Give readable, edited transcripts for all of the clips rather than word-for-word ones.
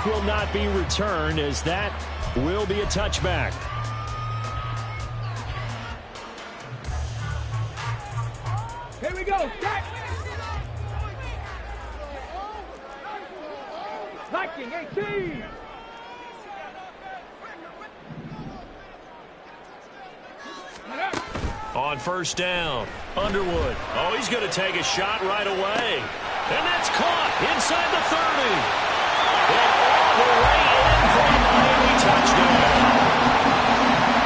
will not be returned, as that will be a touchback. Here we go. Jack. Viking 18. On first down, Underwood. Oh, he's going to take a shot right away. And that's caught inside the 30. And all the way in for a Miami touchdown.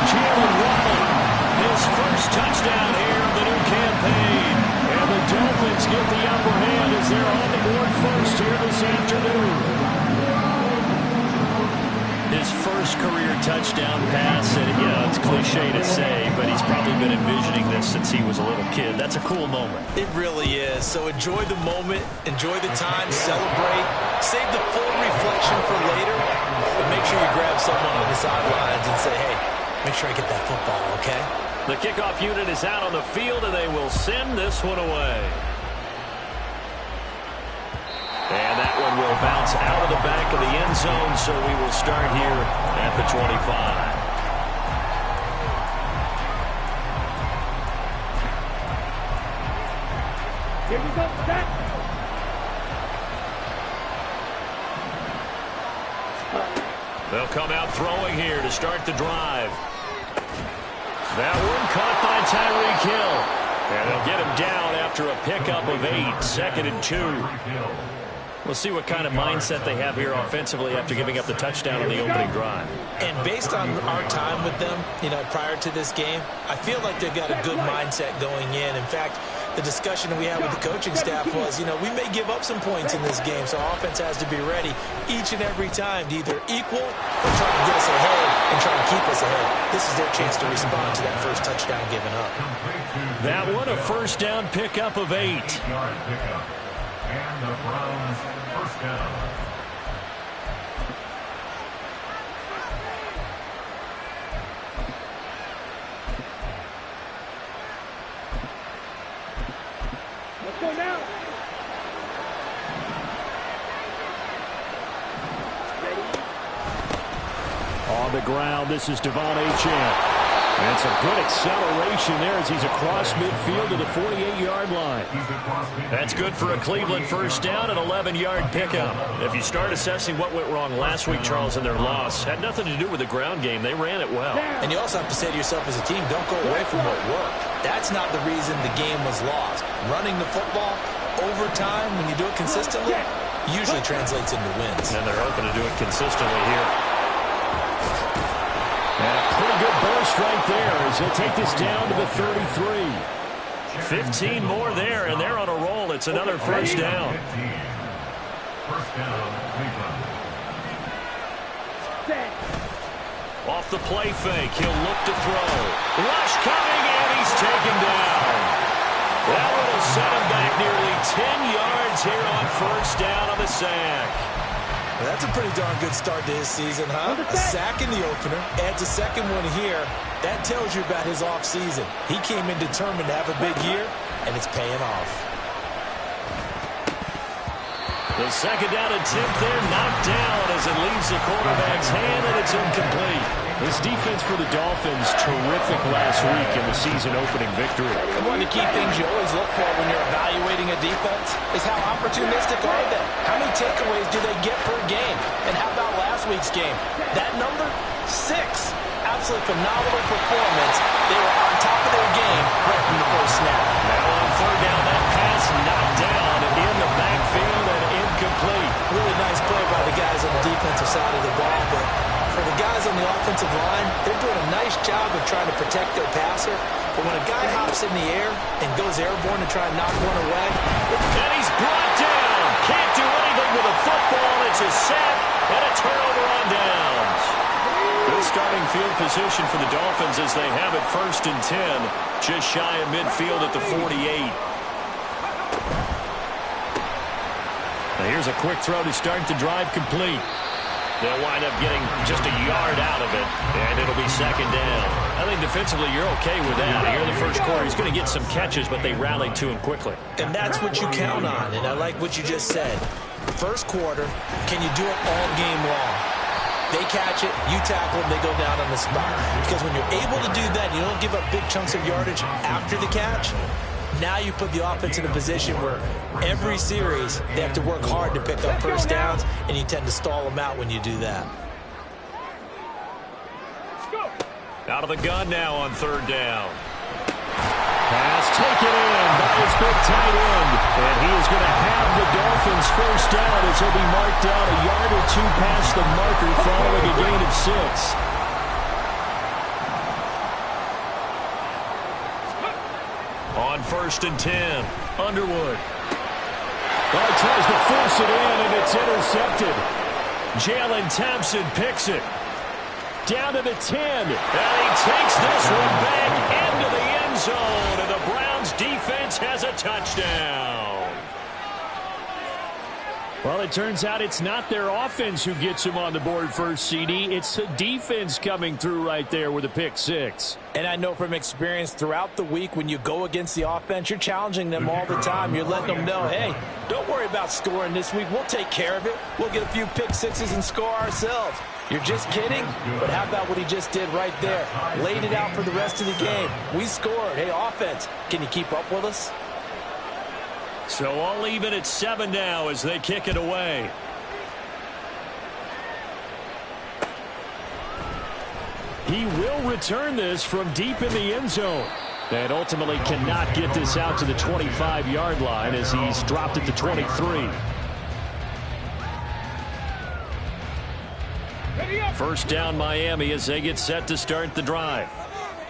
Jalen Waddle, his first touchdown here of the new campaign. And the Dolphins get the upper hand as they're on the board first here this afternoon. His first career touchdown pass, and it's cliche to say, but he's probably been envisioning this since he was a little kid. That's a cool moment. It really is. So enjoy the moment, enjoy the time, celebrate, save the full reflection for later, but make sure you grab someone on the sidelines and say, hey, make sure I get that football, okay? The kickoff unit is out on the field, and they will send this one away. And that one will bounce out of the back of the end zone, so we will start here at the 25. Here we go, set. They'll come out throwing here to start the drive. That one caught by Tyreek Hill. And they'll get him down after a pickup of 8, 2nd and 2. We'll see what kind of mindset they have here offensively after giving up the touchdown on the opening drive. And based on our time with them, prior to this game, I feel like they've got a good mindset going in. In fact, the discussion that we had with the coaching staff was, we may give up some points in this game, so our offense has to be ready each and every time to either equal or try to get us ahead and try to keep us ahead. This is their chance to respond to that first touchdown given up. That one, a first down pickup of 8. And the Browns first down. Let's go now. On the ground, this is Devon Achane. And some good acceleration there as he's across midfield to the 48-yard line. That's good for a Cleveland first down, an 11-yard pickup. If you start assessing what went wrong last week, Charles, in their loss, had nothing to do with the ground game. They ran it well. And you also have to say to yourself as a team, don't go away from what worked. That's not the reason the game was lost. Running the football over time, when you do it consistently, usually translates into wins. And they're hoping to do it consistently here. And a pretty good burst right there as he'll take this down to the 33. 15 more there, and they're on a roll. It's another first down. First down, Cleveland. Off the play fake, he'll look to throw. Rush coming, and he's taken down. That will set him back nearly 10 yards here on first down on the sack. Well, that's a pretty darn good start to his season, huh? A sack in the opener, adds a second one here. That tells you about his offseason. He came in determined to have a big year, and it's paying off. The second down attempt there knocked down as it leaves the quarterback's hand, and it's incomplete. This defense for the Dolphins, terrific last week in the season-opening victory. And one of the key things you always look for when you're evaluating a defense is how opportunistic are they? How many takeaways do they get per game? And how about last week's game? That number? 6. Absolutely phenomenal performance. They were on top of their game right from the first snap. Now on third down, that pass knocked down in the backfield and incomplete. Really nice play by the guys on the defensive side of the ball, but for the guys on the offensive line, they're doing a nice job of trying to protect their passer. But when a guy hops in the air and goes airborne to try and knock one away, and he's brought down. Can't do anything with a football. It's a sack and a turnover on downs. Good starting field position for the Dolphins as they have it 1st and 10, just shy of midfield at the 48. Now here's a quick throw to start the drive complete. They'll wind up getting just a yard out of it, and it'll be second down. I think defensively you're okay with that. Here in the first quarter, he's going to get some catches, but they rallied to him quickly. And that's what you count on, and I like what you just said. first quarter, can you do it all game long? They catch it, you tackle them, they go down on the spot. Because when you're able to do that, you don't give up big chunks of yardage after the catch, now you put the offense in a position where every series they have to work hard to pick up first downs, and you tend to stall them out when you do that. Out of the gun now on third down. Pass taken in by his big tight end. And he is going to have the Dolphins first down as he'll be marked down a yard or two past the marker following a gain of 6. On 1st and 10, Underwood. He tries to force it in, and it's intercepted. Jalen Thompson picks it. Down to the 10, and he takes this one back into the end zone, and the Browns defense has a touchdown. Well, it turns out it's not their offense who gets him on the board first, CD. It's the defense coming through right there with a pick 6. And I know from experience throughout the week, when you go against the offense, you're challenging them all the time. You're letting them know, hey, don't worry about scoring this week. We'll take care of it. We'll get a few pick 6s and score ourselves. You're just kidding? But how about what he just did right there? Laid it out for the rest of the game. We scored. Hey, offense, can you keep up with us? So all even at 7 now as they kick it away. He will return this from deep in the end zone. And ultimately cannot get this out to the 25-yard line as he's dropped at the 23. First down Miami as they get set to start the drive.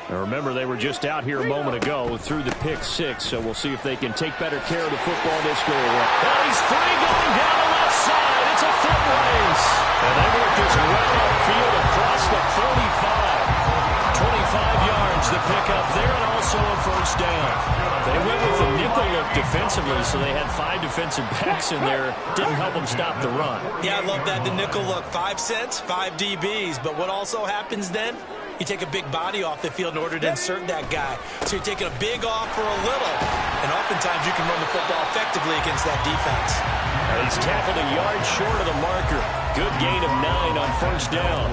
Now remember, they were just out here a moment ago through the pick 6, so we'll see if they can take better care of the football this go around. And he's free going down the left side. It's a foot race. And they work this right upfield across the 45. 25 yards the pickup there, and also a first down. They went with the nickel look defensively, so they had 5 defensive backs in there. Didn't help them stop the run. Yeah, I love that, the nickel look. 5 cents, 5 DBs. But what also happens then? You take a big body off the field in order to insert that guy. So you're taking a big off for a little. And oftentimes you can run the football effectively against that defense. He's tackled a yard short of the marker. Good gain of 9 on first down.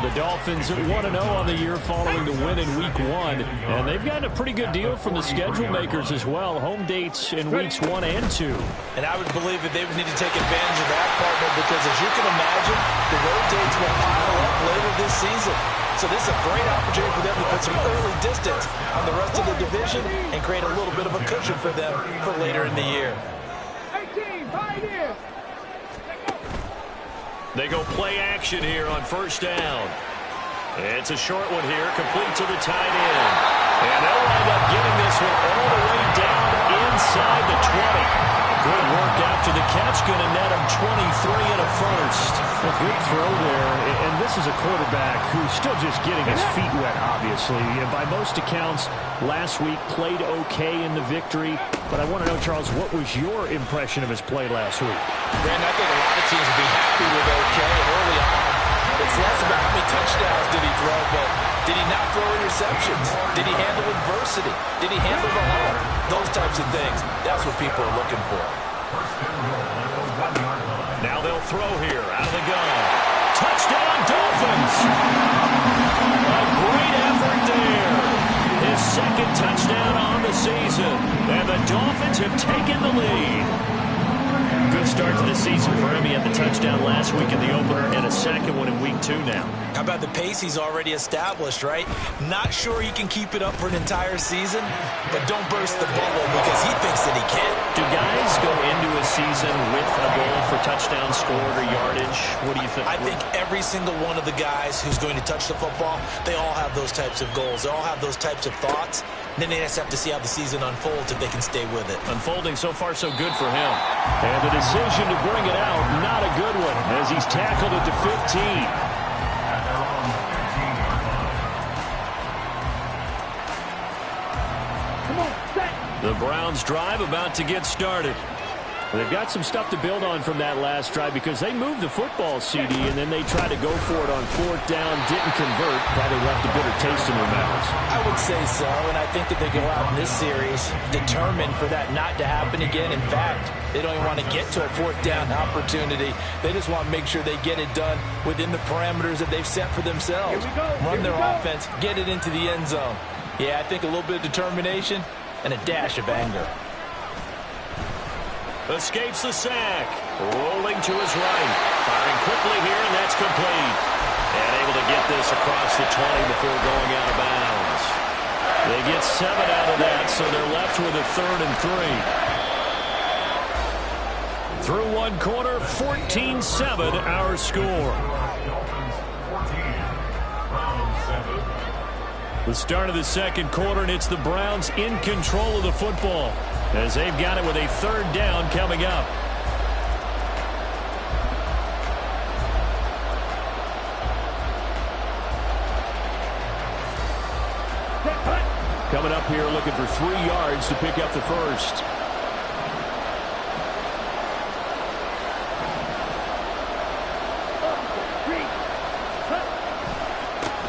The Dolphins 1-0 on the year following the win in Week 1. And they've gotten a pretty good deal from the schedule makers as well. Home dates in Weeks 1 and 2. And I would believe that they would need to take advantage of that, partner, because as you can imagine, the road dates will pile up later this season. So this is a great opportunity for them to put some early distance on the rest of the division and create a little bit of a cushion for them for later in the year. 18, right here. They go play action here on first down. It's a short one here, complete to the tight end. And they'll wind up getting this one all the way down inside the 20. Good work after the catch, going to net him 23 and a first. A good throw there, and this is a quarterback who's still just getting his feet wet, obviously. And by most accounts, last week played okay in the victory. But I want to know, Charles, what was your impression of his play last week? Brandon, I think a lot of teams would be happy with okay early on. It's less about how many touchdowns did he throw, but did he not throw interceptions? Did he handle adversity? Did he handle the hard? Those types of things. That's what people are looking for. Now they'll throw here out of the gun. Touchdown, Dolphins! A great effort there. His second touchdown on the season. And the Dolphins have taken the lead. Good start to the season for him. He had the touchdown last week in the opener and a second one in Week 2 now. How about the pace he's already established, right? Not sure he can keep it up for an entire season, but don't burst the bubble because he thinks that he can. Do guys go into a season with a goal for touchdown scored or yardage? What do you think? I think every single one of the guys who's going to touch the football, they all have those types of goals. They all have those types of thoughts. Then they just have to see how the season unfolds if they can stay with it. Unfolding so far so good for him. And the decision to bring it out, not a good one, as he's tackled it to 15. Come on, set. The Browns drive about to get started. They've got some stuff to build on from that last drive because they moved the football, CD, and then they tried to go for it on 4th down, didn't convert, probably left a bitter taste in their mouths. I would say so, and I think that they go out in this series determined for that not to happen again. In fact, they don't even want to get to a 4th down opportunity. They just want to make sure they get it done within the parameters that they've set for themselves. Run their offense, get it into the end zone. Yeah, I think a little bit of determination and a dash of anger. Escapes the sack. Rolling to his right. Firing quickly here, and that's complete. And able to get this across the 20 before going out of bounds. They get 7 out of that, so they're left with a 3rd and 3. Through one quarter, 14-7 our score. The start of the second quarter, and it's the Browns in control of the football as they've got it with a 3rd down coming up. Coming up here looking for 3 yards to pick up the first.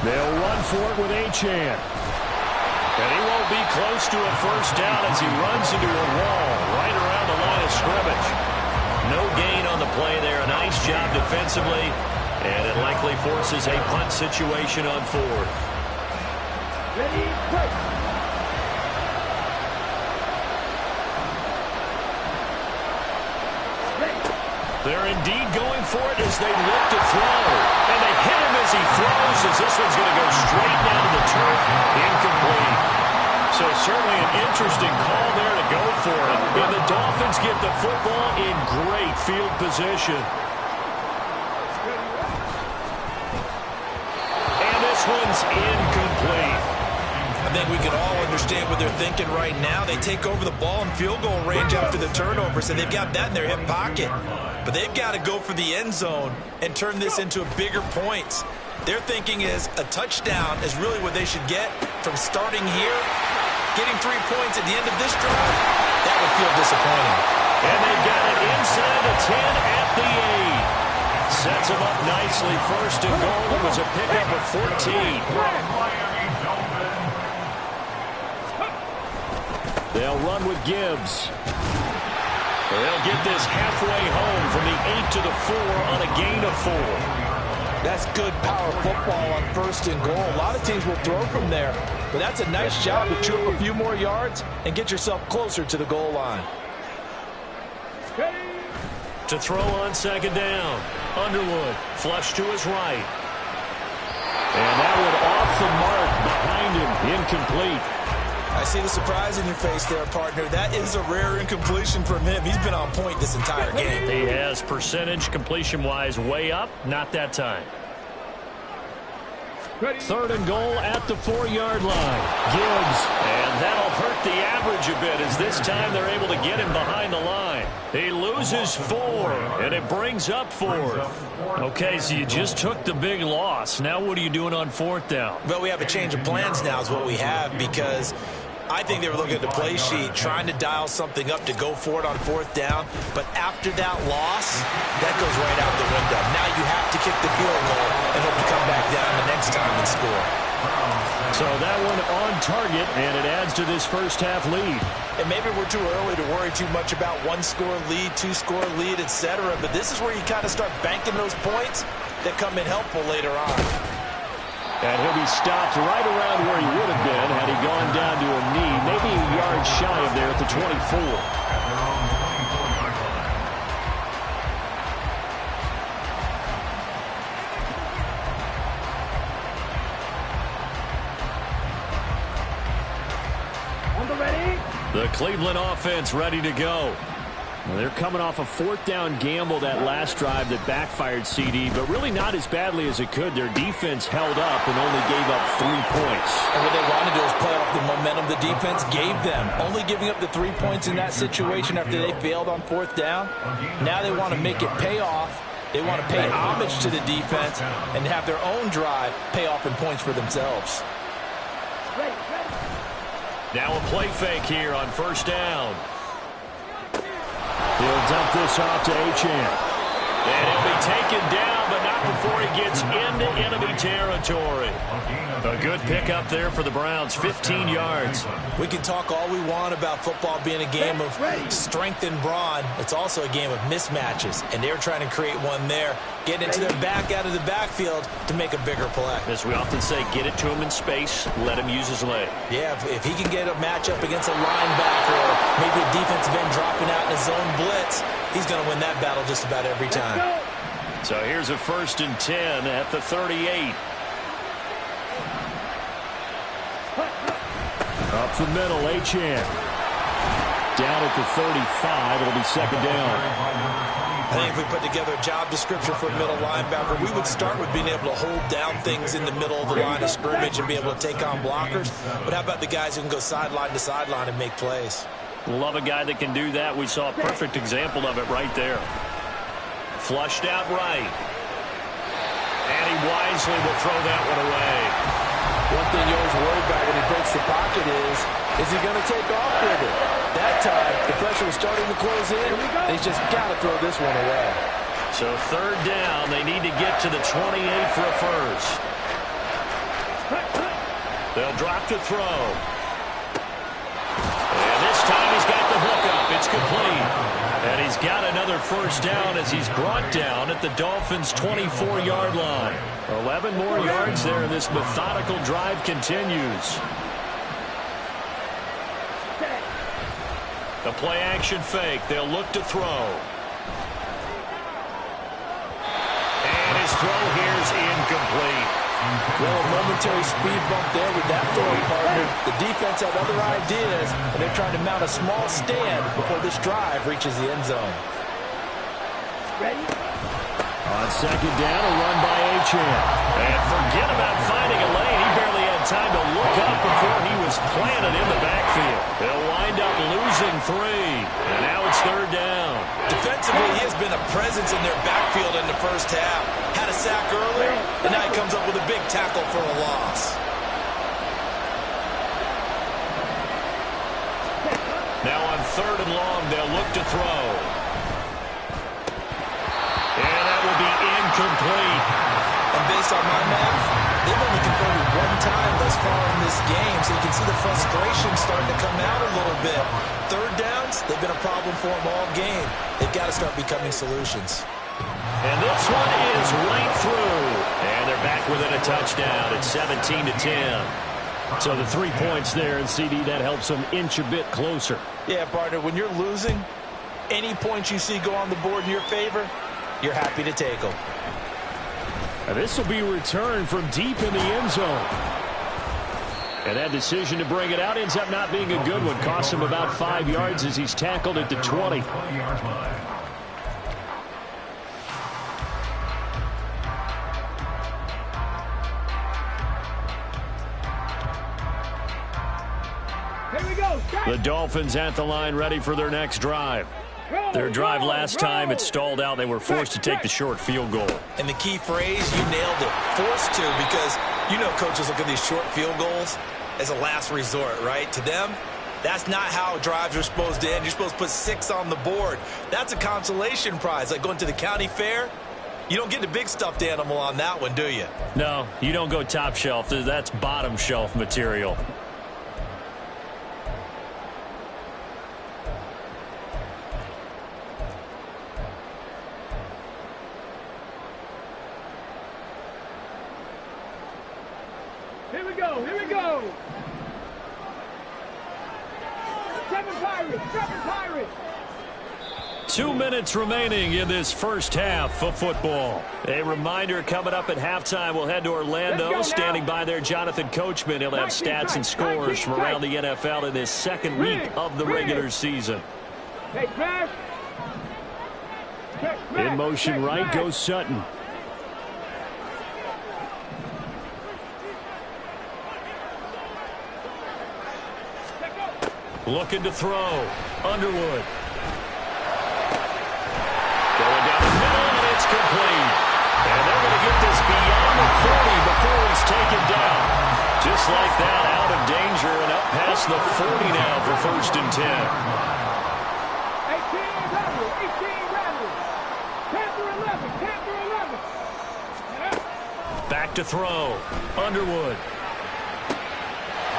They'll run for it with Achane. And he won't be close to a first down as he runs into a wall right around the line of scrimmage. No gain on the play there. A nice job defensively. And it likely forces a punt situation on 4th. Ready, break. They're indeed going for it as they look to throw. And they hit him as he throws, as this one's going to go straight down to the turf. Incomplete. So certainly an interesting call there to go for it. And the Dolphins get the football in great field position. And this one's incomplete. I think we can all understand what they're thinking right now. They take over the ball in field goal range after the turnover, so they've got that in their hip pocket. But they've got to go for the end zone and turn this into a bigger points. Their thinking is a touchdown is really what they should get from starting here. Getting 3 points at the end of this drive, that would feel disappointing. And they've got it inside the 10 at the 8. Sets them up nicely. First and goal. It was a pickup of 14. They'll run with Gibbs. They'll get this halfway home from the 8 to the 4 on a gain of 4. That's good power football on 1st and goal. A lot of teams will throw from there, but that's a nice job to chew up a few more yards and get yourself closer to the goal line. To throw on 2nd down. Underwood, flush to his right. And that one off the mark behind him, incomplete. I see the surprise in your face there, partner. That is a rare incompletion from him. He's been on point this entire game. He has percentage completion-wise way up. Not that time. 3rd and goal at the 4-yard line. Gibbs, and that'll hurt the average a bit as this time they're able to get him behind the line. He loses 4, and it brings up 4th. Okay, so you just took the big loss. Now what are you doing on 4th down? Well, we have a change of plans now is what we have, because I think they were looking at the play sheet, trying to dial something up to go for it on 4th down. But after that loss, that goes right out the window. Now you have to kick the field goal and hope to come back down the next time and score. So that one on target, and it adds to this first half lead. And maybe we're too early to worry too much about 1-score lead, 2-score lead, etc. But this is where you kind of start banking those points that come in helpful later on. And he'll be stopped right around where he would have been had he gone down to a knee, maybe a yard shy of there at the 24. The Cleveland offense ready to go. Well, they're coming off a 4th down gamble that last drive that backfired, CD, but really not as badly as it could. Their defense held up and only gave up 3 points. And what they wanted to do is play off the momentum the defense gave them. Only giving up the 3 points in that situation after they failed on 4th down. Now they want to make it pay off. They want to pay homage to the defense and have their own drive pay off in points for themselves. Now a play fake here on 1st down. He'll dump this off to Achane. And he'll be taken down, but not before he gets into enemy territory. A good pickup there for the Browns, 15 yards. We can talk all we want about football being a game of strength and brawn. It's also a game of mismatches, and they're trying to create one there, getting it to their back out of the backfield to make a bigger play. As we often say, get it to him in space, let him use his leg. Yeah, if he can get a matchup against a linebacker or maybe a defensive end dropping out in a zone blitz, he's going to win that battle just about every time. So here's a 1st and 10 at the 38. Up the middle, Achane. Down at the 35, it'll be 2nd down. I think if we put together a job description for a middle linebacker, we would start with being able to hold down things in the middle of the line of scrimmage and be able to take on blockers. But how about the guys who can go sideline to sideline and make plays? Love a guy that can do that. We saw a perfect example of it right there. Flushed out right. And he wisely will throw that one away. One thing you always worry about when he breaks the pocket is he going to take off with it? That time, the pressure was starting to close in. He's just got to throw this one away. So 3rd down, they need to get to the 28 for a first. They'll drop to throw. And this time he's got the hook up. It's complete. And he's got another 1st down as he's brought down at the Dolphins' 24-yard line. 11 more yards there, and this methodical drive continues. The play-action fake. They'll look to throw. And his throw here's incomplete. Well, a momentary speed bump there with that throwing partner. The defense had other ideas, and they're trying to mount a small stand before this drive reaches the end zone. Ready? On 2nd down, a run by Achane. And forget about finding a lane. He barely had time to look up before he was planted in the backfield. They'll wind up losing 3. And now it's 3rd down. Defensively, he has been a presence in their backfield in the first half. Had a sack earlier, and now he comes up with a big tackle for a loss. Now on 3rd and long, they'll look to throw. And that will be incomplete. And based on my math, they've only converted 1 time thus far in this game, so you can see the frustration starting to come out a little bit. 3rd downs, they've been a problem for them all game. They've got to start becoming solutions. And this one is right through. And they're back within a touchdown. It's 17-10. So the 3 points there, and CD, that helps them inch a bit closer. Yeah, partner, when you're losing, any points you see go on the board in your favor, you're happy to take them. And this will be returned from deep in the end zone. And that decision to bring it out ends up not being a good one. Costs him about 5 yards as he's tackled at the 20. Here we go. The Dolphins at the line, ready for their next drive. Their drive last time, it stalled out. They were forced to take the short field goal. And the key phrase, you nailed it. Forced to, because you know coaches look at these short field goals as a last resort, right? To them, that's not how drives are supposed to end. You're supposed to put 6 on the board. That's a consolation prize, like going to the county fair. You don't get the big stuffed animal on that one, do you? No, you don't go top shelf. That's bottom shelf material. Here we go. Here we go. 7 Pirates. 7 Pirates. 2 minutes remaining in this first half of football. A reminder, coming up at halftime, we'll head to Orlando. Standing by there, Jonathan Coachman. He'll have stats and scores from around the NFL in this second week of the regular season. In motion right goes Sutton. Looking to throw. Underwood. Going down the middle, and it's complete. And they're going to get this beyond the 40 before he's taken down. Just like that, out of danger and up past the 40 now for 1st and 10. Back to throw. Underwood.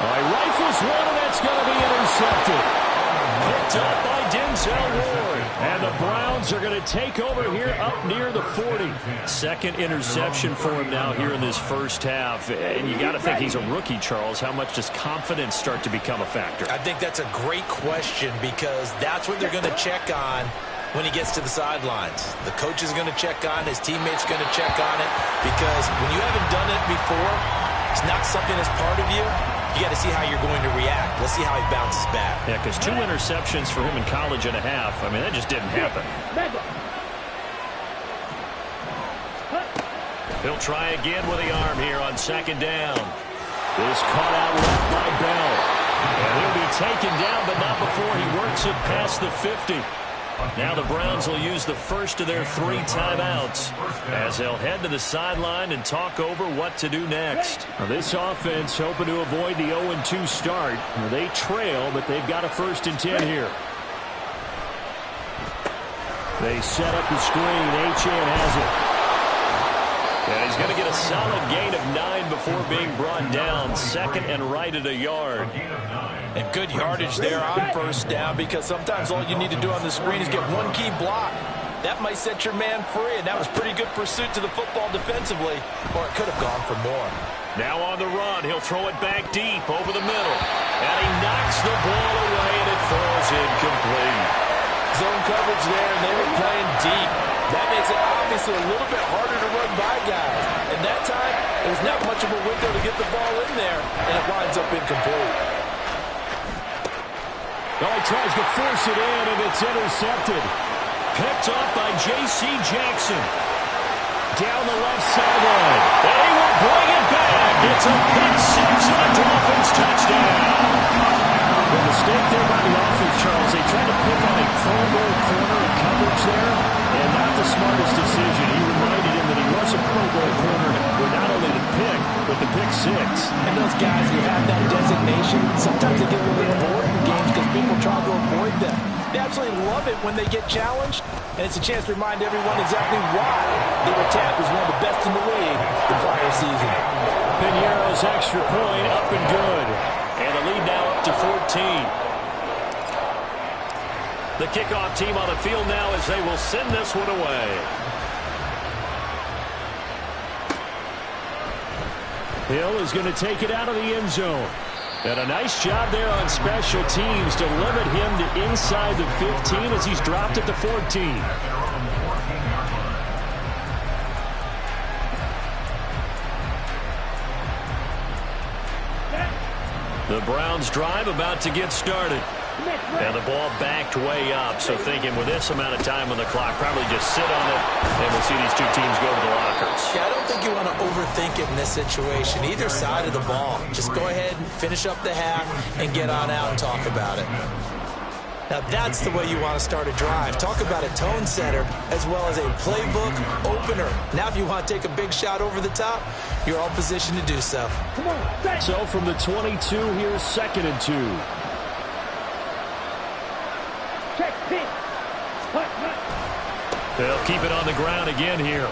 He rifles one, and that's going to be intercepted. Picked up by Denzel Ward. And the Browns are going to take over here up near the 40. Second interception for him now here in this first half. And you got to think he's a rookie, Charles. How much does confidence start to become a factor? I think that's a great question because that's what they're going to check on when he gets to the sidelines. The coach is going to check on, his teammates going to check on it, because when you haven't done it before, it's not something that's part of you. You got to see how you're going to react. Let's see how he bounces back. Yeah, because 2 interceptions for him in college and a half. I mean, that just didn't happen. He'll try again with the arm here on second down. This caught out left by Bell. And he'll be taken down, but not before he works it past the 50. Now the Browns will use the first of their 3 timeouts as they'll head to the sideline and talk over what to do next. Now this offense hoping to avoid the 0-2 start. They trail, but they've got a 1st and 10 here. They set up the screen. Achane has it. And he's going to get a solid gain of 9 before being brought down. 2nd and right at a yard. And good yardage there on 1st down, because sometimes all you need to do on the screen is get one key block. That might set your man free, and that was pretty good pursuit to the football defensively, or it could have gone for more. Now on the run, he'll throw it back deep over the middle. And he knocks the ball away, and it falls incomplete. Zone coverage there, and they were playing deep. That makes it obviously a little bit harder to run by guys. And that time, there's not much of a window to get the ball in there, and it winds up incomplete. He tries to force it in, and it's intercepted. Picked up by J.C. Jackson. Down the left sideline. And he will bring it back. It's a pick 6 and a Dolphins touchdown. The mistake there by the offense, Charles. They tried to pick on a Pro Bowl corner in coverage there, and not the smartest decision. He reminded him that he was a Pro Bowl corner with not only the pick, but the pick 6. And those guys who have that designation, sometimes they get a little bored in games because people try to avoid them. They absolutely love it when they get challenged, and it's a chance to remind everyone exactly why they were tapped as one of the best in the league the prior season. Piñeiro's extra point up and good. And the lead now up to 14. The kickoff team on the field now as they will send this one away. Hill is going to take it out of the end zone. And a nice job there on special teams to limit him to inside the 15 as he's dropped at the 14. The Browns drive about to get started. And the ball backed way up. So thinking with this amount of time on the clock, probably just sit on it, and we'll see these two teams go to the lockers. Yeah, I don't think you want to overthink it in this situation. Either side of the ball. Just go ahead and finish up the half and get on out and talk about it. Now that's the way you want to start a drive. Talk about a tone setter as well as a playbook opener. Now if you want to take a big shot over the top, you're all positioned to do so. Come on. So from the 22, here's 2nd and 2. Check, pitch. Hut. They'll keep it on the ground again here.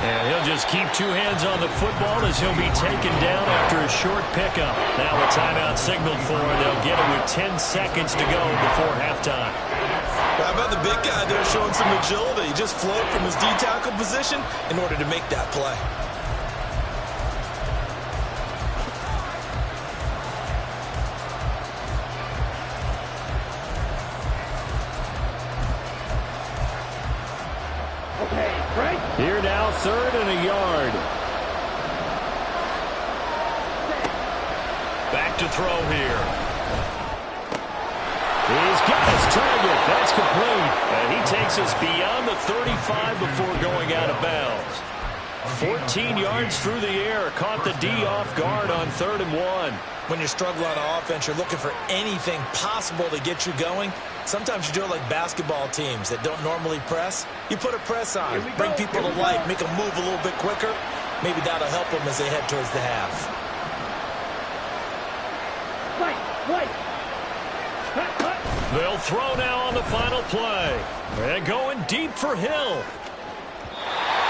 And he'll just keep 2 hands on the football as he'll be taken down after a short pickup. Now the timeout signaled for, and they'll get it with 10 seconds to go before halftime. How about the big guy there showing some agility? He just floated from his D-tackle position in order to make that play. Here now, 3rd and a yard. Back to throw here. He's got his target. That's complete. And he takes us beyond the 35 before going out of bounds. 14 yards through the air. Caught the D off guard on 3rd and 1. When you're struggling on offense, you're looking for anything possible to get you going. Sometimes you do it like basketball teams that don't normally press. You put a press on, bring people to life, make them move a little bit quicker. Maybe that'll help them as they head towards the half. They'll throw now on the final play. They're going deep for Hill.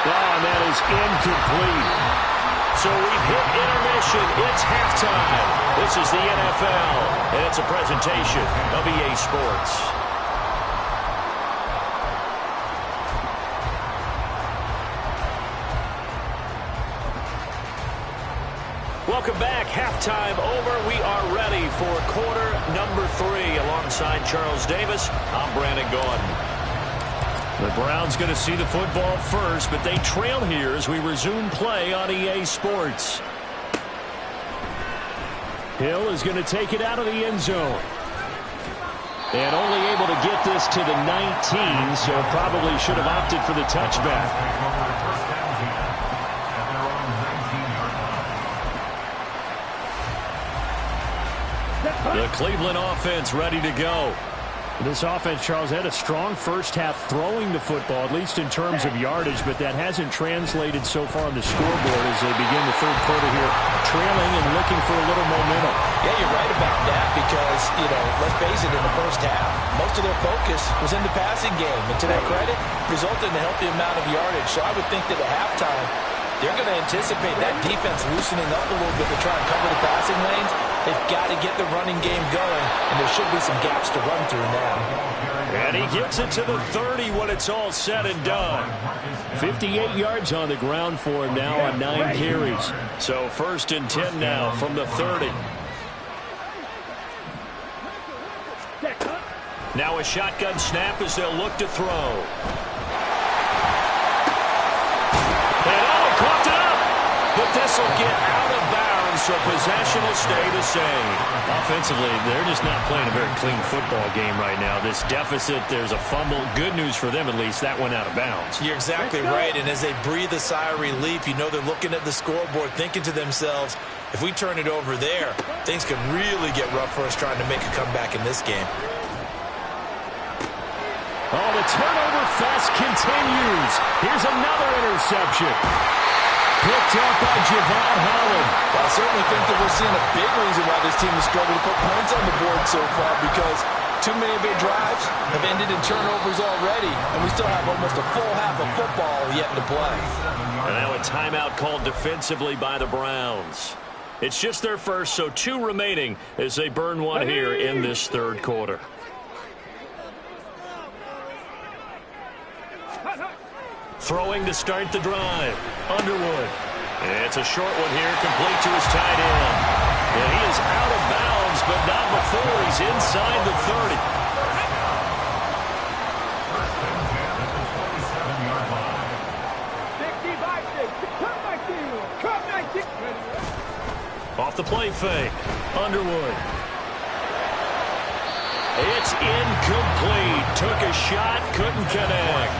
Oh, and that is incomplete. So we've hit intermission. It's halftime. This is the NFL, and it's a presentation of EA Sports. Welcome back. Halftime over. We are ready for quarter number 3. Alongside Charles Davis, I'm Brandon Gaudin. The Browns going to see the football first, but they trail here as we resume play on EA Sports. Hill is going to take it out of the end zone. And only able to get this to the 19, so probably should have opted for the touchback. The Cleveland offense ready to go. This offense, Charles, had a strong first half throwing the football, at least in terms of yardage, but that hasn't translated so far on the scoreboard as they begin the third quarter here, trailing and looking for a little momentum. Yeah, you're right about that because, let's face it, in the first half, most of their focus was in the passing game. And to their credit, resulted in a healthy amount of yardage. So I would think that at halftime, they're going to anticipate that defense loosening up a little bit to try and cover the passing lanes. They've got to get the running game going, and there should be some gaps to run through now. And he gets it to the 30 when it's all said and done. 58 yards on the ground for him now on 9 carries. So 1st and 10 now from the 30. Now a shotgun snap as they'll look to throw. And caught it up! But this will get out of bounds, so possession will stay the same. Offensively, they're just not playing a very clean football game right now. This deficit, there's a fumble. Good news for them, at least. That went out of bounds. You're exactly right, and as they breathe a sigh of relief, you know they're looking at the scoreboard, thinking to themselves, if we turn it over there, things could really get rough for us trying to make a comeback in this game. Oh, the turnover fest continues. Here's another interception. Picked up by Javon Holland. Well, I certainly think that we're seeing a big reason why this team has struggled to put points on the board so far, because too many of their drives have ended in turnovers already, and we still have almost a full half of football yet to play. And now a timeout called defensively by the Browns. It's just their first, so 2 remaining as they burn one here in this third quarter. Throwing to start the drive. Underwood. It's a short one here, complete to his tight end. And he is out of bounds, but not before he's inside the 30. Off the play fake. Underwood. It's incomplete. Took a shot, couldn't connect.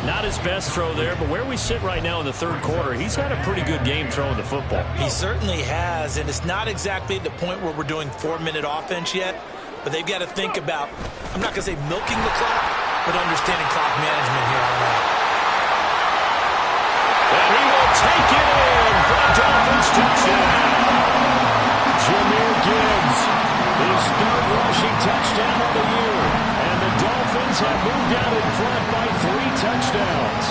Not his best throw there, but where we sit right now in the third quarter, he's had a pretty good game throwing the football. He certainly has, and it's not exactly at the point where we're doing 4-minute offense yet, but they've got to think about, I'm not going to say milking the clock, but understanding clock management here on that. And he will take it in for a Dolphins touchdown. Jahmyr Gibbs, his 3rd rushing touchdown of the year. And the Dolphins have moved out in front by 3 touchdowns.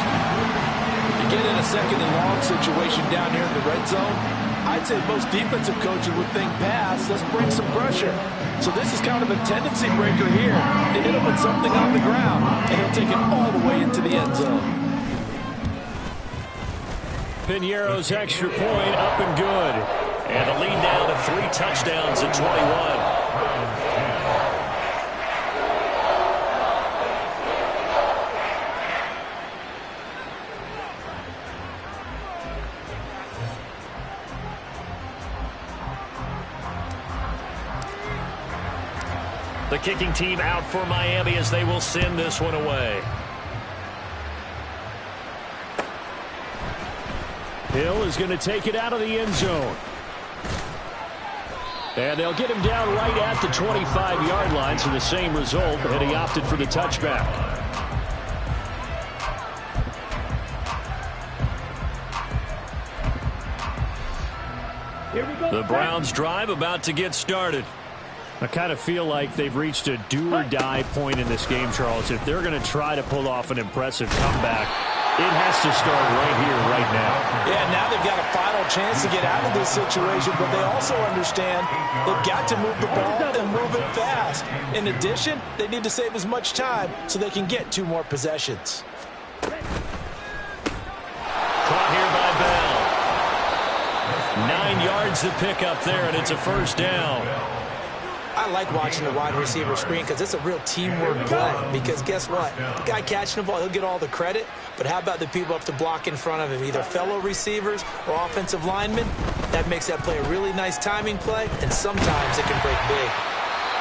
You get in a 2nd and long situation down here in the red zone, I'd say most defensive coaches would think pass, let's bring some pressure. So this is kind of a tendency breaker here. They hit him with something on the ground, and he'll take it all the way into the end zone. Piñeiro's extra point up and good. And the lead now to 3 touchdowns at 21. The kicking team out for Miami as they will send this one away. Hill is going to take it out of the end zone. And they'll get him down right at the 25-yard line, so the same result, but he opted for the touchback. Here we go. The Browns drive about to get started. I kind of feel like they've reached a do-or-die point in this game, Charles. If they're going to try to pull off an impressive comeback, it has to start right here, right now. Yeah, now they've got a final small chance to get out of this situation, but they also understand they've got to move the ball and move it fast. In addition, they need to save as much time so they can get 2 more possessions. Caught here by Bell. 9 yards to pick up there, and it's a first down. I like watching the wide receiver screen because it's a real teamwork play. Because guess what? The guy catching the ball, he'll get all the credit. But how about the people up to block in front of him, either fellow receivers or offensive linemen? That makes that play a really nice timing play, and sometimes it can break big.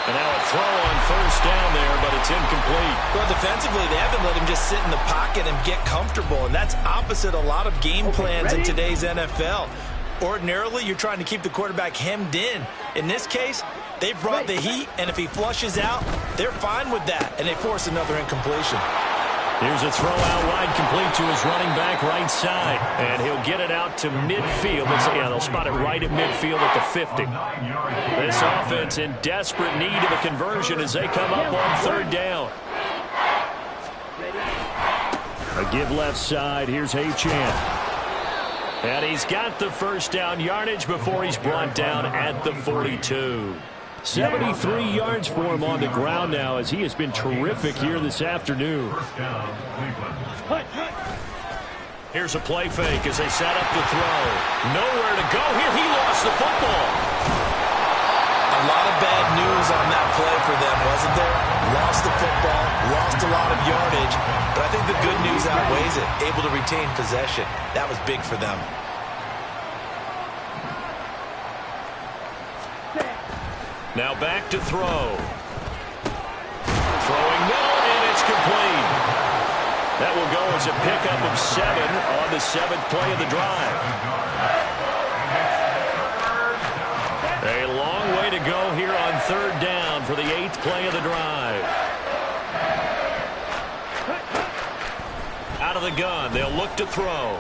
And now a throw on first down there, but it's incomplete. Well, defensively, they haven't let him just sit in the pocket and get comfortable, and that's opposite a lot of game plans in today's NFL. Ordinarily, you're trying to keep the quarterback hemmed in. In this case, they brought the heat, and if he flushes out, they're fine with that, and they force another incompletion. Here's a throw out wide, complete to his running back right side. And he'll get it out to midfield. They'll spot it right at midfield at the 50. This offense in desperate need of a conversion as they come up on third down. A give left side. Here's Achane. And he's got the first down yardage before he's brought down at the 42. 73 yards for him on the ground now as he has been terrific here this afternoon. Here's a play fake as they set up the throw. Nowhere to go here. He lost the football. A lot of bad news on that play for them, wasn't there? Lost the football, lost a lot of yardage, but I think the good news outweighs it. Able to retain possession. That was big for them. Now back to throw. Throwing middle, and it's complete. That will go as a pickup of 7 on the 7th play of the drive. A long way to go here on third down for the 8th play of the drive. Out of the gun, they'll look to throw.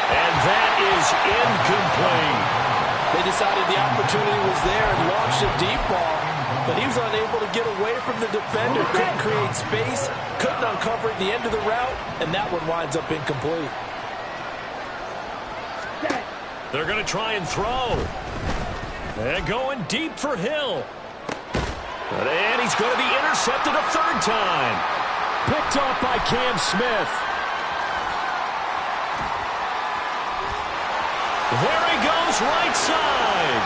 And that is incomplete. They decided the opportunity was there and launched a deep ball, but he was unable to get away from the defender, couldn't create space, couldn't uncover at the end of the route, and that one winds up incomplete. They're going to try and throw. And going deep for Hill. And he's going to be intercepted a 3rd time. Picked off by Cam Smith. There he goes, right side.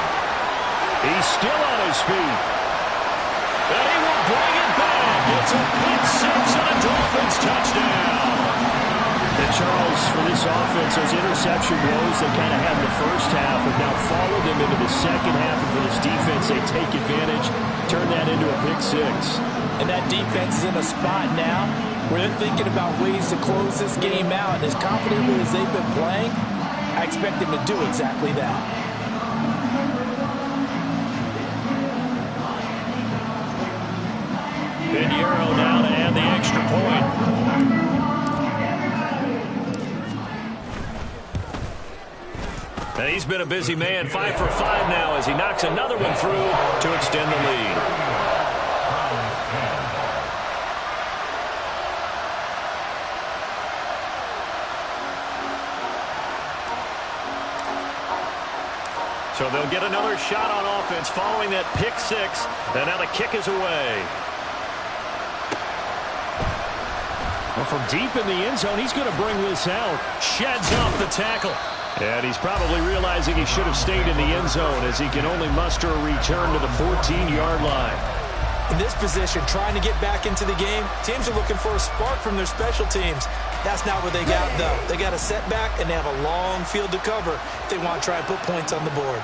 He's still on his feet. And he will bring it back. It's a pick 6 and a Dolphins touchdown. And Charles, for this offense, those interception woes they kind of had in the first half have now followed them into the second half. And for this defense, they take advantage, turn that into a pick 6. And that defense is in a spot now where they're thinking about ways to close this game out. And as confidently as they've been playing, I expect them to do exactly that. Pinheiro now to add the extra point. And he's been a busy man, 5 for 5 now as he knocks another one through to extend the lead. So they'll get another shot on offense following that pick 6. And now the kick is away. Well, from deep in the end zone, he's going to bring this out. Sheds off the tackle. And he's probably realizing he should have stayed in the end zone as he can only muster a return to the 14-yard line. In this position, trying to get back into the game, teams are looking for a spark from their special teams. That's not what they got, though. They got a setback, and they have a long field to cover if they want to try and put points on the board.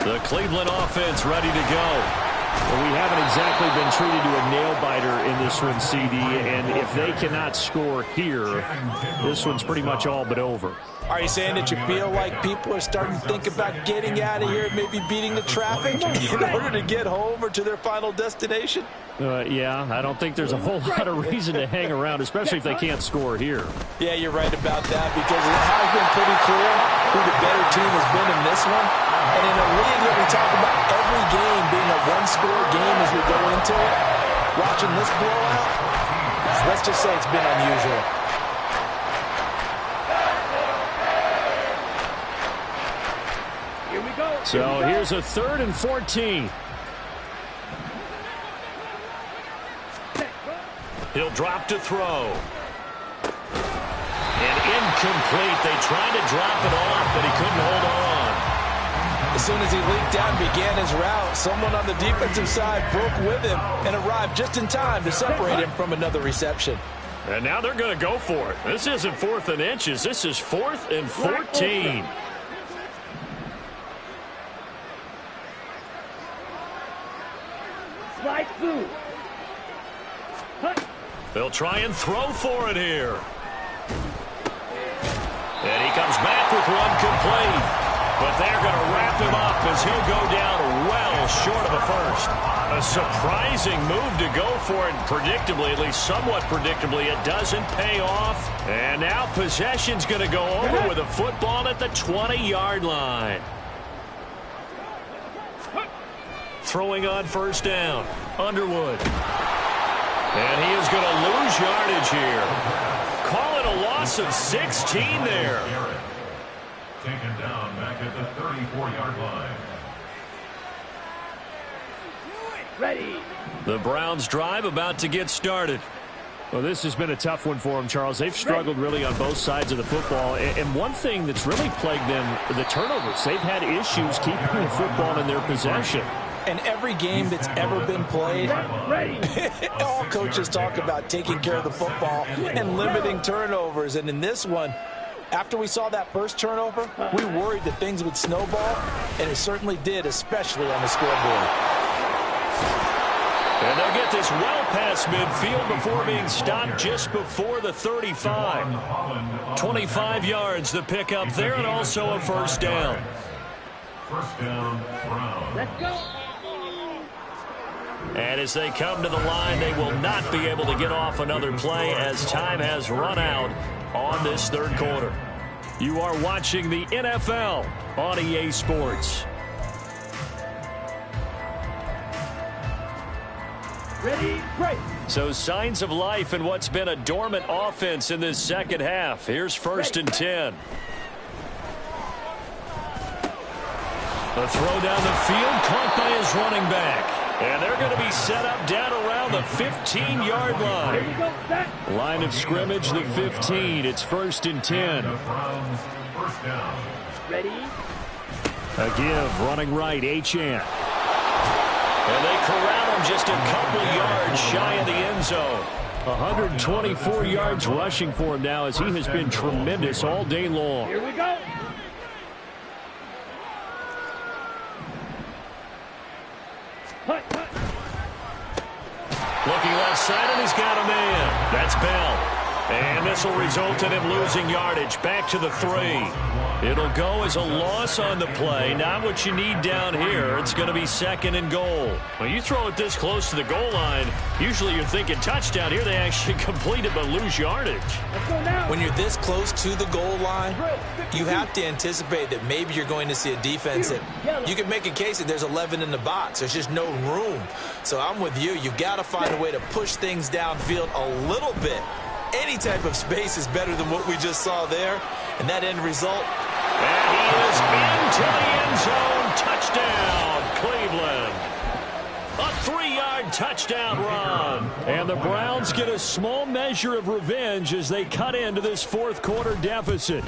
The Cleveland offense ready to go. Well, we haven't exactly been treated to a nail-biter in this one, CD, and if they cannot score here, this one's pretty much all but over. Are you saying that you feel like people are starting to think about getting out of here, maybe beating the traffic in order to get home or to their final destination? Yeah, I don't think there's a whole lot of reason to hang around, especially if they can't score here. Yeah, you're right about that because it has been pretty clear who the better team has been in this one. And in a league that we talk about every game being a one-score game as we go into it, watching this blowout, let's just say it's been unusual. So here's a 3rd and 14. He'll drop to throw. And incomplete. They tried to drop it off, but he couldn't hold on. As soon as he leaped out and began his route, someone on the defensive side broke with him and arrived just in time to separate him from another reception. And now they're going to go for it. This isn't 4th and inches. This is 4th and 14. Slide through. They'll try and throw for it here. And he comes back with one complete. But they're going to wrap him up as he'll go down well short of a first. A surprising move to go for it. Predictably, at least somewhat predictably, it doesn't pay off. And now possession's going to go over with a football at the 20-yard line. Throwing on 1st down. Underwood. And he is going to lose yardage here. Call it a loss of 16 there. Taken down back at the 34-yard line. Ready. The Browns drive about to get started. Well, this has been a tough one for them, Charles. They've struggled really on both sides of the football. And one thing that's really plagued them, the turnovers. They've had issues keeping the football in their possession. And every game that's ever been played, all coaches talk about taking care of the football and limiting turnovers. And in this one, after we saw that first turnover, we worried that things would snowball, and it certainly did, especially on the scoreboard. And they'll get this well past midfield before being stopped just before the 35. 25 yards the pickup there, and also a 1st down. 1st down, Browns. Let's go. And as they come to the line, they will not be able to get off another play as time has run out on this 3rd quarter. You are watching the NFL on EA Sports. Ready, break. So signs of life in what's been a dormant offense in this 2nd half. Here's 1st and 10. The throw down the field caught by his running back. And they're going to be set up down around the 15-yard line. Here we go. Set. Line of scrimmage, the 15. It's 1st and 10. The Browns, 1st down. Ready. A give, running right, Achane. And they corral him just a couple yards shy of the end zone. 124 yards rushing for him now as he has been tremendous all day long. Here we go. Looking left side, and he's got a man. That's Bell. And this will result in him losing yardage back to the 3. It'll go as a loss on the play. Not what you need down here. It's going to be 2nd and goal. When you throw it this close to the goal line, usually you're thinking touchdown. Here they actually complete it but lose yardage. Let's go now. When you're this close to the goal line, you have to anticipate that maybe you're going to see a defense that you can make a case that there's 11 in the box. There's just no room. So I'm with you. You've got to find a way to push things downfield a little bit. Any type of space is better than what we just saw there. And that end result. And he is into the end zone. Touchdown, Cleveland. A 3-yard touchdown run. And the Browns get a small measure of revenge as they cut into this 4th quarter deficit.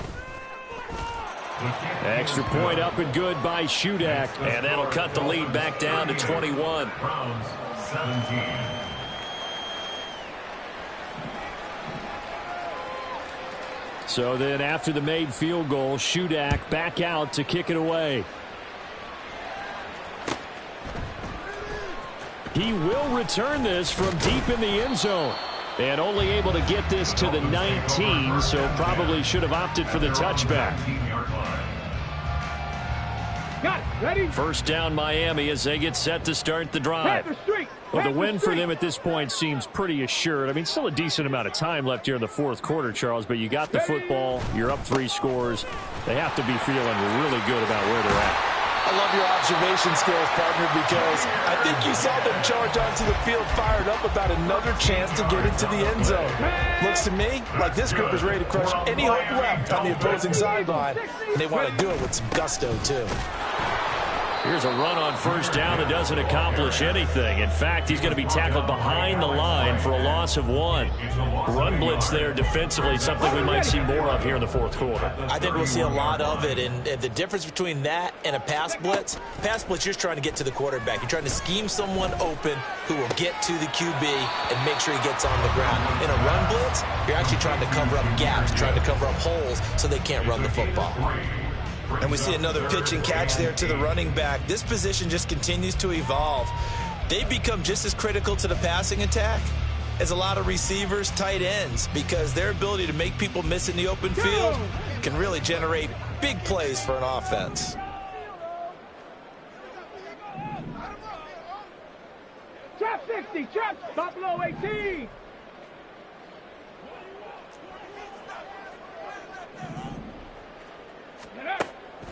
Extra point up and good by Shudak. And that'll cut the lead back down to 21. Browns, 17. So then after the made field goal, Shudak back out to kick it away. He will return this from deep in the end zone. And only able to get this to the 19, so probably should have opted for the touchback. Got it. Ready. 1st down Miami as they get set to start the drive. Well, the win for them at this point seems pretty assured. I mean, still a decent amount of time left here in the 4th quarter, Charles, but you got the football. You're up 3 scores. They have to be feeling really good about where they're at. I love your observation skills, partner, because I think you saw them charge onto the field fired up about another chance to get into the end zone. Looks to me like this group is ready to crush any hope left on the opposing sideline, and they want to do it with some gusto, too. Here's a run on first down that doesn't accomplish anything. In fact, he's going to be tackled behind the line for a loss of 1. Run blitz there defensively, something we might see more of here in the fourth quarter. I think we'll see a lot of it, and the difference between that and a pass blitz, you're trying to get to the quarterback. You're trying to scheme someone open who will get to the QB and make sure he gets on the ground. In a run blitz, you're actually trying to cover up gaps, trying to cover up holes so they can't run the football. And we see another pitch and catch there to the running back. This position just continues to evolve. They become just as critical to the passing attack as a lot of receivers, tight ends, because their ability to make people miss in the open field can really generate big plays for an offense. Trap 60, trap, stop below 18.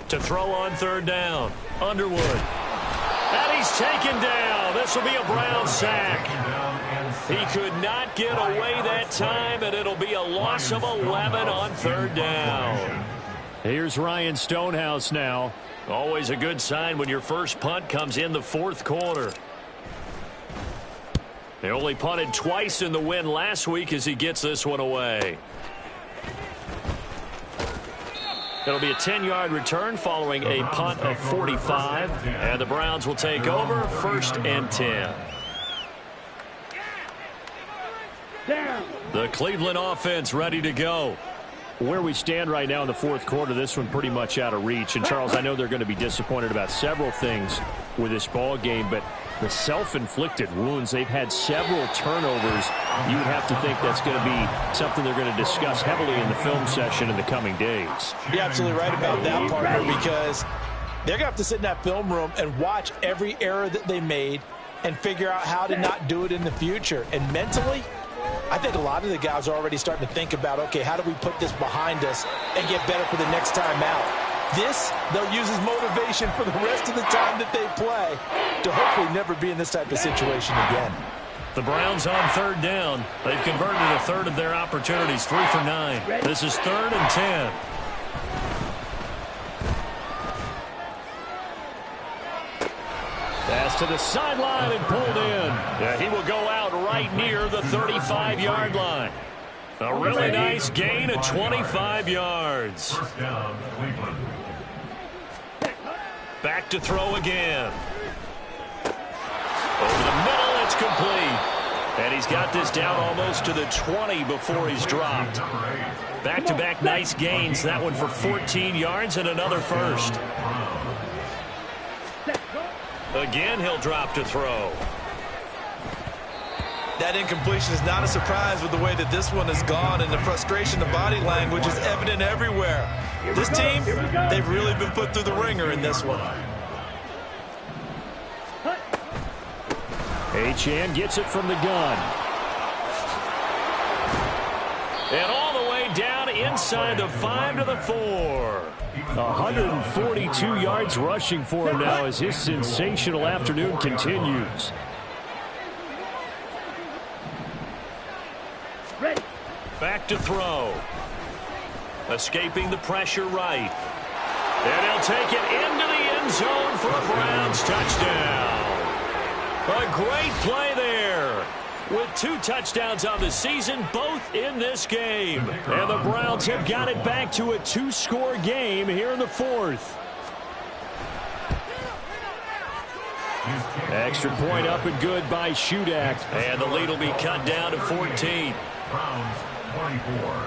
To throw on third down, Underwood. And he's taken down. This will be a Brown sack. He could not get away that time, and it'll be a loss of 11 on third down. Here's Ryan Stonehouse now. Always a good sign when your first punt comes in the fourth quarter. They only punted twice in the win last week as he gets this one away. It'll be a 10-yard return following a punt of 45. And the Browns will take over, 1st and 10. The Cleveland offense ready to go. Where we stand right now in the fourth quarter, this one pretty much out of reach. And, Charles, I know they're going to be disappointed about several things with this ball game, but the self-inflicted wounds, they've had several turnovers. You would have to think that's going to be something they're going to discuss heavily in the film session in the coming days. You're absolutely right about that, partner, because they're going to have to sit in that film room and watch every error that they made and figure out how to not do it in the future. And mentally, I think a lot of the guys are already starting to think about, okay, how do we put this behind us and get better for the next time out? This, they'll use as motivation for the rest of the time that they play to hopefully never be in this type of situation again. The Browns on third down. They've converted a third of their opportunities, 3 for 9. This is 3rd and 10. Pass to the sideline and pulled in. Yeah, he will go out right near the 35-yard line. A really nice gain of 25 yards. First down, Cleveland. Back to throw again. Over the middle, it's complete. And he's got this down almost to the 20 before he's dropped. Back-to-back nice gains. That one for 14 yards and another first. Again, he'll drop to throw. That incompletion is not a surprise with the way that this one has gone, and the frustration, the body language is evident everywhere. This team, they've really been put through the ringer in this one. Achane gets it from the gun. And all the way down inside the 5 to the 4. 142 yards rushing for him now as his sensational afternoon continues. Back to throw. Escaping the pressure right. And he'll take it into the end zone for a Browns touchdown. A great play there. With 2 touchdowns on the season, both in this game. And the Browns have got it back to a 2-score game here in the fourth. Extra point up and good by Shudak. And the lead will be cut down to 14. Browns 24.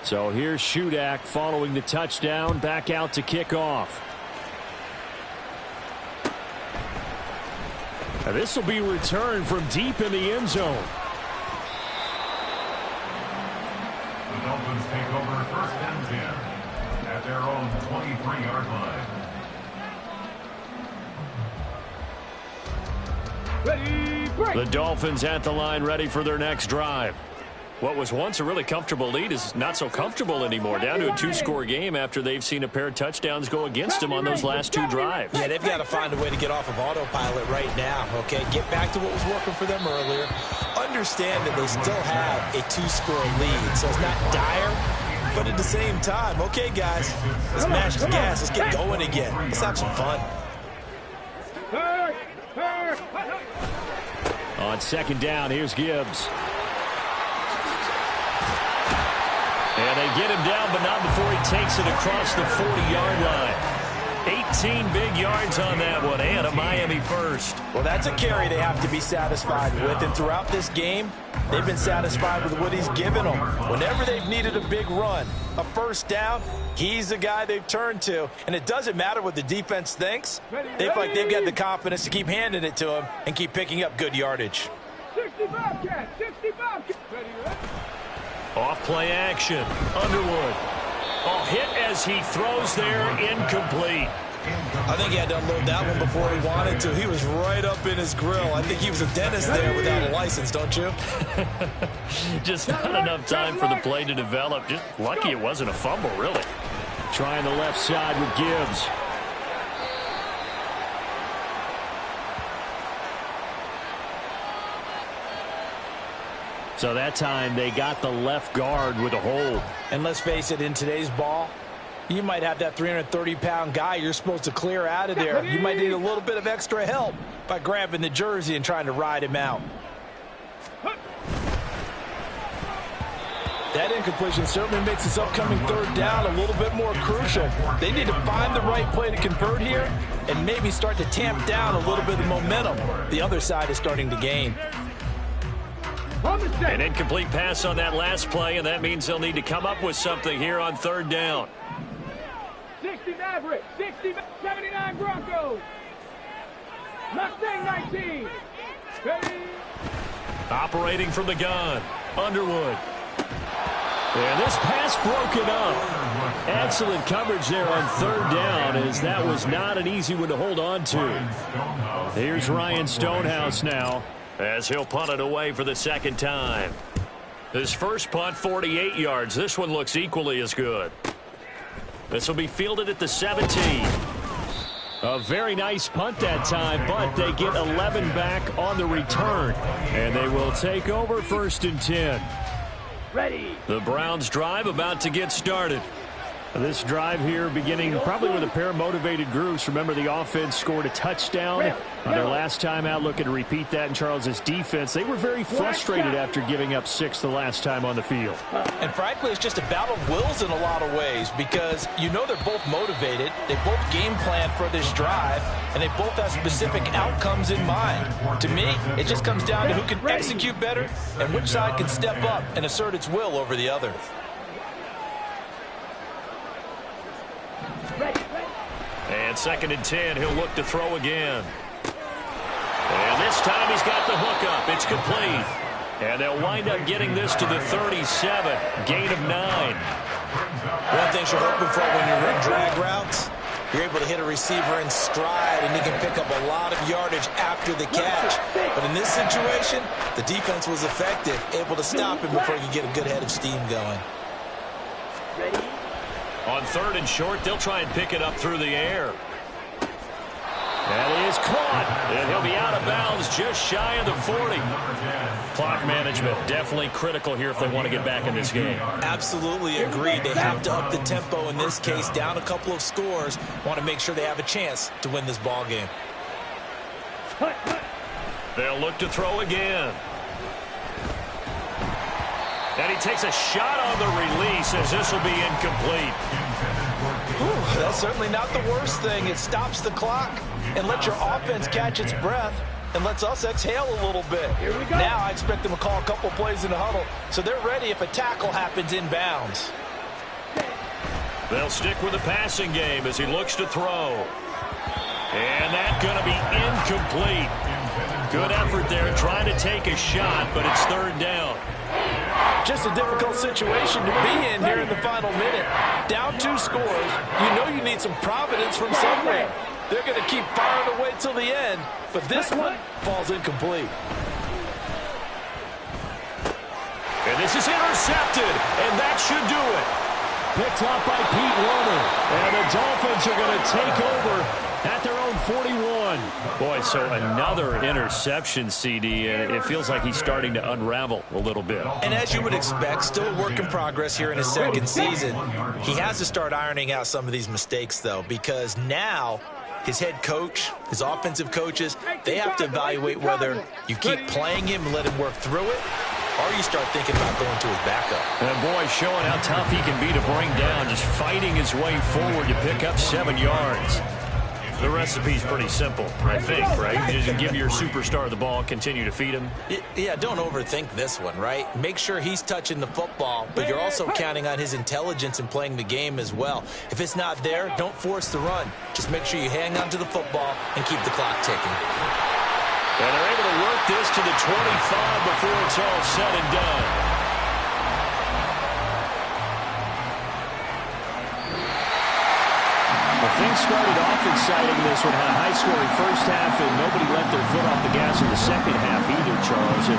So here's Shudak following the touchdown, back out to kick off. Now this will be returned from deep in the end zone. The Dolphins take over 1st and 10 at their own 23-yard line. Ready, break. The Dolphins at the line, ready for their next drive. What was once a really comfortable lead is not so comfortable anymore. Down to a 2-score game after they've seen a pair of touchdowns go against them on those last 2 drives. Yeah, they've got to find a way to get off of autopilot right now, okay? Get back to what was working for them earlier. Understand that they still have a 2-score lead, so it's not dire, but at the same time, okay, guys, let's mash the gas. Let's get going again. Let's have some fun. On second down, here's Gibbs. And they get him down, but not before he takes it across the 40-yard line. 18 big yards on that one, and a Miami first. Well, that's a carry they have to be satisfied with, and throughout this game, they've been satisfied with what he's given them. Whenever they've needed a big run, a first down, he's the guy they've turned to. And it doesn't matter what the defense thinks. They feel like they've got the confidence to keep handing it to him and keep picking up good yardage. 65 cat, 65 cat. Off play action. Underwood. Oh, hit as he throws there, incomplete. I think he had to unload that one before he wanted to. He was right up in his grill. I think he was a dentist there without a license, don't you? Just not enough time for the play to develop. Just lucky it wasn't a fumble, really. Trying the left side with Gibbs. So that time they got the left guard with a hold. And let's face it, in today's ball, you might have that 330-pound guy you're supposed to clear out of there. You might need a little bit of extra help by grabbing the jersey and trying to ride him out. That incompletion certainly makes this upcoming third down a little bit more crucial. They need to find the right play to convert here and maybe start to tamp down a little bit of momentum the other side is starting to gain. An incomplete pass on that last play, and that means they'll need to come up with something here on third down. 60 Maverick, 79 Broncos. Mustang 19. Ready. Operating from the gun, Underwood. And this pass broken up. Excellent coverage there on third down, as that was not an easy one to hold on to. Here's Ryan Stonehouse now, as he'll punt it away for the second time. His first punt, 48 yards. This one looks equally as good. This will be fielded at the 17. A very nice punt that time, but they get 11 back on the return. And they will take over 1st and 10. Ready. The Browns drive about to get started. This drive here beginning probably with a pair of motivated groups. Remember, the offense scored a touchdown on their last time out. Looking to repeat that in Charles's defense. They were very frustrated after giving up 6 the last time on the field. And frankly, it's just a battle of wills in a lot of ways, because you know they're both motivated. They both game plan for this drive, and they both have specific outcomes in mind. To me, it just comes down to who can execute better and which side can step up and assert its will over the other. And 2nd and 10, he'll look to throw again. And this time he's got the hook up. It's complete. And they'll wind up getting this to the 37. Gain of 9. One thing you're hoping for when you run drag routes, you're able to hit a receiver in stride, and he can pick up a lot of yardage after the catch. But in this situation, the defense was effective, able to stop him before he could get a good head of steam going. Ready. On 3rd and short, they'll try and pick it up through the air. That is caught, and he'll be out of bounds just shy of the 40. Clock management definitely critical here if they want to get back in this game. Absolutely agreed. They have to up the tempo in this case, down a couple of scores. Want to make sure they have a chance to win this ball game. They'll look to throw again. And he takes a shot on the release, as this will be incomplete. Whew, that's certainly not the worst thing. It stops the clock and lets your offense catch its breath and lets us exhale a little bit. Here we go. Now I expect them to call a couple plays in the huddle, so they're ready if a tackle happens inbounds. They'll stick with the passing game as he looks to throw. And that's going to be incomplete. Good effort there trying to take a shot, but it's 3rd down. Just a difficult situation to be in here in the final minute. Down 2 scores, you know you need some providence from somewhere. They're going to keep firing away till the end, but this one falls incomplete. And this is intercepted, and that should do it. Picked up by Pete Werner. And the Dolphins are going to take over at their own 41. Boy, so another interception, CD, and it feels like he's starting to unravel a little bit. And as you would expect, still a work in progress here in his second season. He has to start ironing out some of these mistakes, though, because now his head coach, his offensive coaches, they have to evaluate whether you keep playing him and let him work through it, or you start thinking about going to his backup. And boy, showing how tough he can be to bring down, just fighting his way forward to pick up 7 yards. The recipe's pretty simple, I think, right? You just give your superstar the ball, continue to feed him. Yeah, don't overthink this one, right? Make sure he's touching the football, but you're also counting on his intelligence in playing the game as well. If it's not there, don't force the run. Just make sure you hang on to the football and keep the clock ticking. And they're able to work this to the 25 before it's all said and done. Well, things started off exciting this one. Had a high-scoring first half, and nobody let their foot off the gas in the second half either, Charles. And,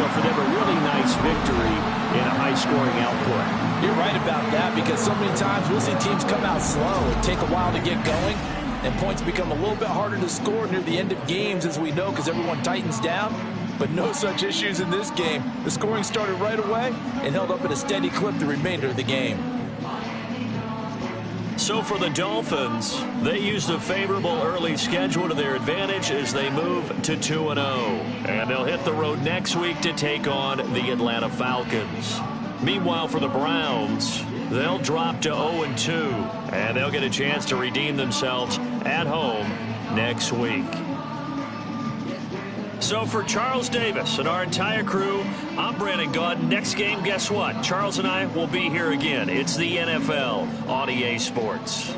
for them, a really nice victory in a high-scoring output. You're right about that, because so many times we'll see teams come out slow and take a while to get going, and points become a little bit harder to score near the end of games, as we know, because everyone tightens down. But no such issues in this game. The scoring started right away and held up at a steady clip the remainder of the game. So for the Dolphins, they used a favorable early schedule to their advantage as they move to 2-0. And they'll hit the road next week to take on the Atlanta Falcons. Meanwhile, for the Browns, they'll drop to 0-2. And they'll get a chance to redeem themselves at home next week. So for Charles Davis and our entire crew, I'm Brandon Gaudin. Next game, guess what? Charles and I will be here again. It's the NFL on EA Sports.